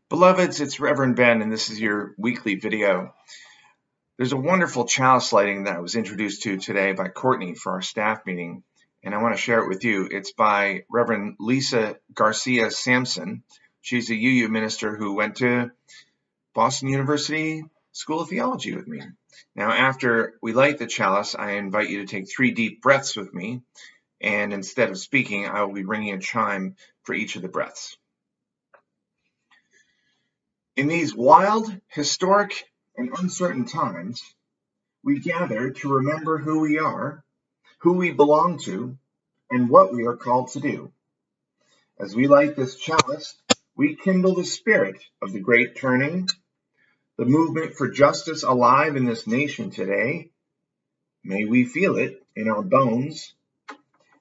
Beloveds, it's Reverend Ben, and this is your weekly video. There's a wonderful chalice lighting that I was introduced to today by Courtney for our staff meeting, and I want to share it with you. It's by Reverend Lisa Garcia Sampson. She's a UU minister who went to Boston University School of Theology with me. Now, after we light the chalice, I invite you to take 3 deep breaths with me, and instead of speaking, I will be ringing a chime for each of the breaths. In these wild, historic, and uncertain times, we gather to remember who we are, who we belong to, and what we are called to do. As we light this chalice, we kindle the spirit of the great turning, the movement for justice alive in this nation today. May we feel it in our bones,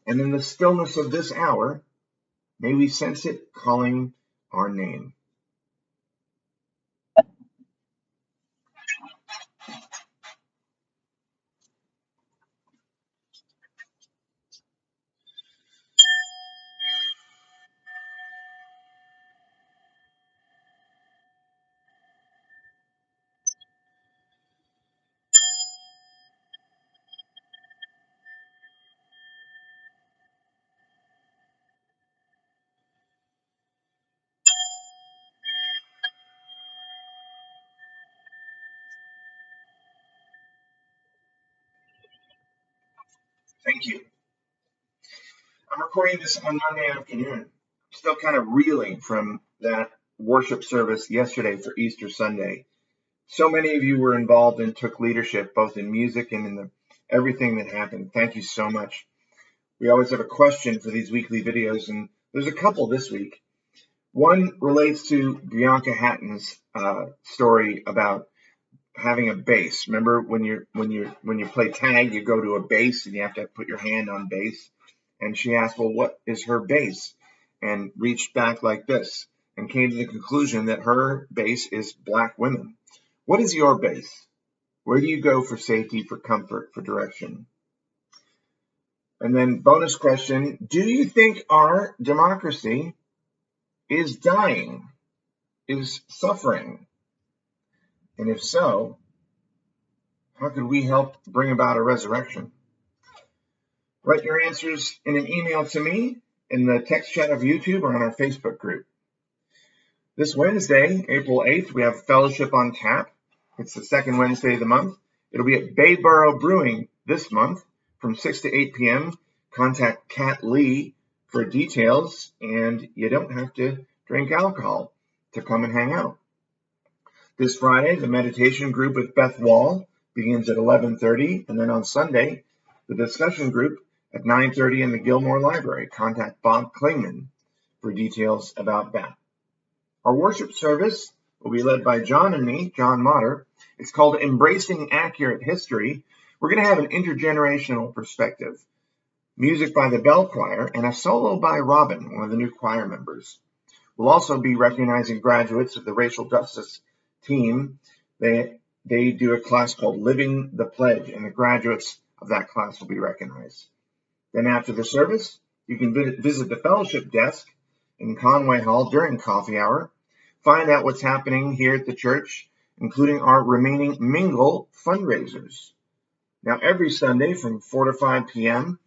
and in the stillness of this hour, may we sense it calling our name. Thank you. I'm recording this on Monday afternoon. Still kind of reeling from that worship service yesterday for Easter Sunday. So many of you were involved and took leadership, both in music and in everything that happened. Thank you so much. We always have a question for these weekly videos, and there's a couple this week. One relates to Bianca Hatton's story about having a base. Remember when you play tag, you go to a base and you have to put your hand on base. And she asked, well, what is her base? And reached back like this and came to the conclusion that her base is Black women. What is your base? Where do you go for safety, for comfort, for direction? And then bonus question, do you think our democracy is dying, is suffering? And if so, how could we help bring about a resurrection? Write your answers in an email to me in the text chat of YouTube or on our Facebook group. This Wednesday, April 8th, we have Fellowship on Tap. It's the second Wednesday of the month. It'll be at Bayboro Brewing this month from 6 to 8 p.m. Contact Kat Lee for details, and you don't have to drink alcohol to come and hang out. This Friday, the meditation group with Beth Wall begins at 11:30, and then on Sunday, the discussion group at 9:30 in the Gilmore Library. Contact Bob Klingman for details about that. Our worship service will be led by John and me, John Motter. It's called Embracing Accurate History. We're going to have an intergenerational perspective. Music by the Bell Choir and a solo by Robin, one of the new choir members. We'll also be recognizing graduates of the racial justice team. They do a class called Living the Pledge, and the graduates of that class will be recognized. Then after the service, you can visit the fellowship desk in Conway Hall during coffee hour. Find out what's happening here at the church, including our remaining Mingle fundraisers. Now, every Sunday from 4 to 5 p.m.,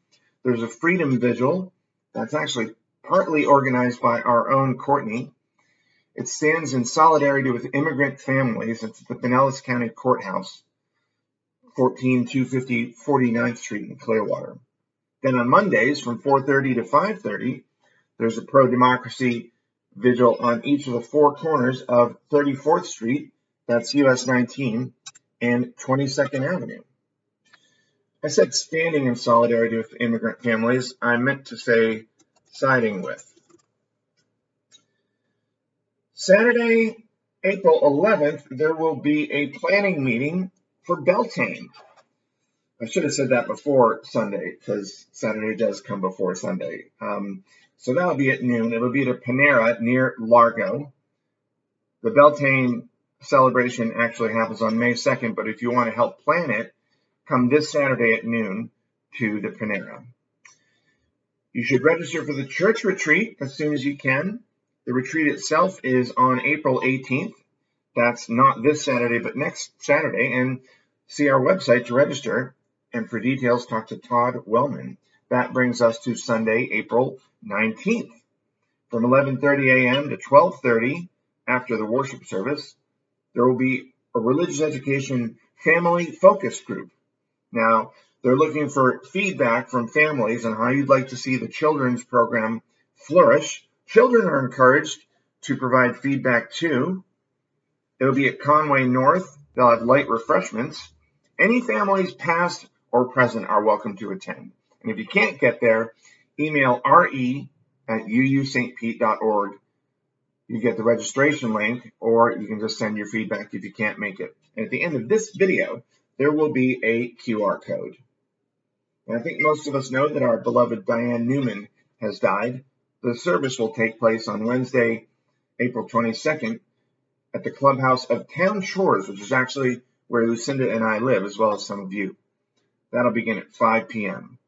there's a Freedom Vigil that's actually partly organized by our own Courtney. It stands in solidarity with immigrant families. It's at the Pinellas County Courthouse, 14250 49th Street in Clearwater. Then on Mondays from 4:30 to 5:30, there's a pro-democracy vigil on each of the 4 corners of 34th Street, that's US 19, and 22nd Avenue. I said standing in solidarity with immigrant families. I meant to say siding with. Saturday, April 11th, there will be a planning meeting for Beltane. I should have said that before Sunday, because Saturday does come before Sunday. So that'll be at noon. It'll be at a Panera near Largo. The Beltane celebration actually happens on May 2nd, but if you want to help plan it, come this Saturday at noon to the Panera. You should register for the church retreat as soon as you can. The retreat itself is on April 18th. That's not this Saturday, but next Saturday. And see our website to register. And for details, talk to Todd Wellman. That brings us to Sunday, April 19th. From 11:30 a.m. to 12:30 after the worship service, there will be a religious education family focus group. Now, they're looking for feedback from families on how you'd like to see the children's program flourish. Children are encouraged to provide feedback too. It'll be at Conway North. They'll have light refreshments. Any families past or present are welcome to attend. And if you can't get there, email re@uustpete.org. You get the registration link, or you can just send your feedback if you can't make it. And at the end of this video, there will be a QR code. And I think most of us know that our beloved Diane Newman has died. The service will take place on Wednesday, April 22nd, at the clubhouse of Town Shores, which is actually where Lucinda and I live, as well as some of you. That'll begin at 5 p.m.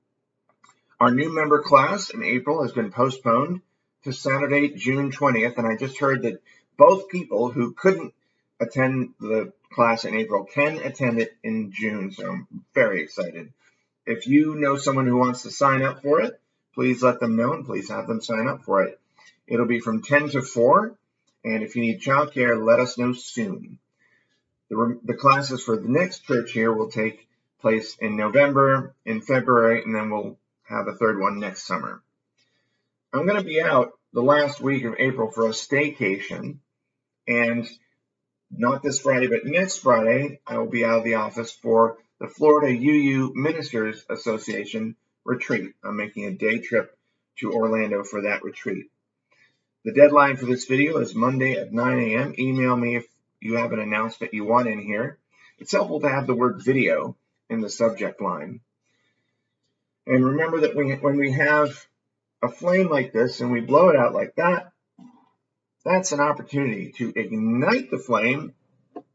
Our new member class in April has been postponed to Saturday, June 20th, and I just heard that both people who couldn't attend the class in April can attend it in June, so I'm very excited. If you know someone who wants to sign up for it, please let them know and please have them sign up for it. It'll be from 10 to 4. And if you need childcare, let us know soon. The classes for the next church here will take place in November, in February, and then we'll have a third one next summer. I'm going to be out the last week of April for a staycation, and not this Friday, but next Friday, I will be out of the office for the Florida UU Ministers Association retreat. I'm making a day trip to Orlando for that retreat. The deadline for this video is Monday at 9 a.m. Email me if you have an announcement you want in here. It's helpful to have the word video in the subject line. And remember that when we have a flame like this and we blow it out like that, that's an opportunity to ignite the flame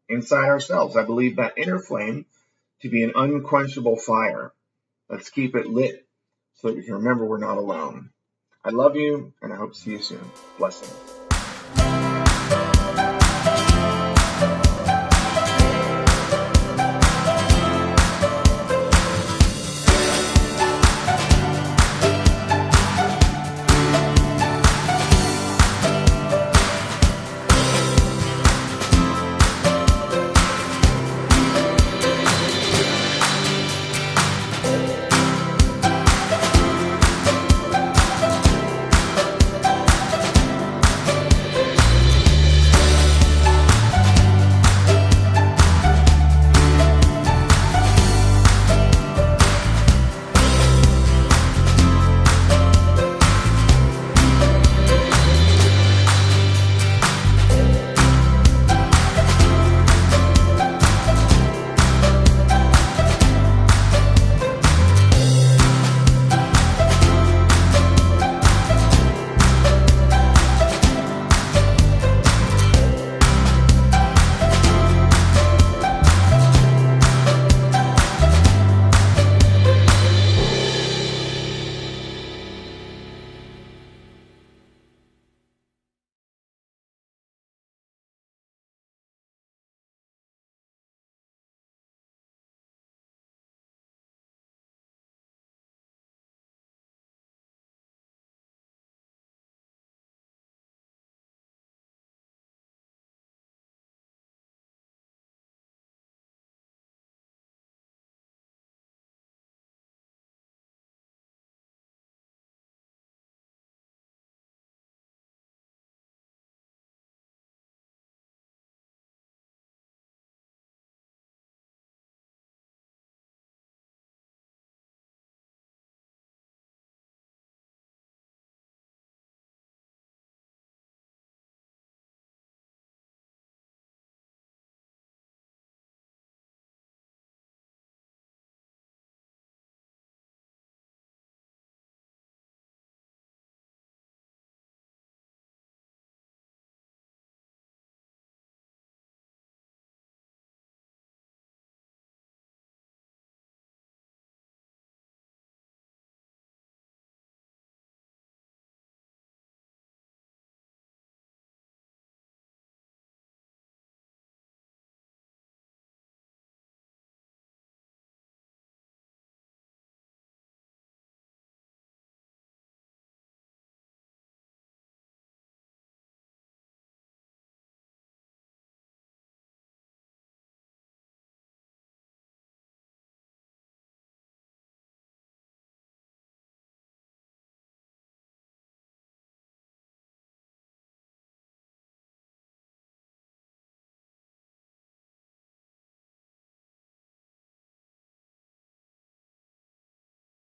inside ourselves. I believe that inner flame to be an unquenchable fire. Let's keep it lit so that we can remember we're not alone. I love you, and I hope to see you soon. Blessings.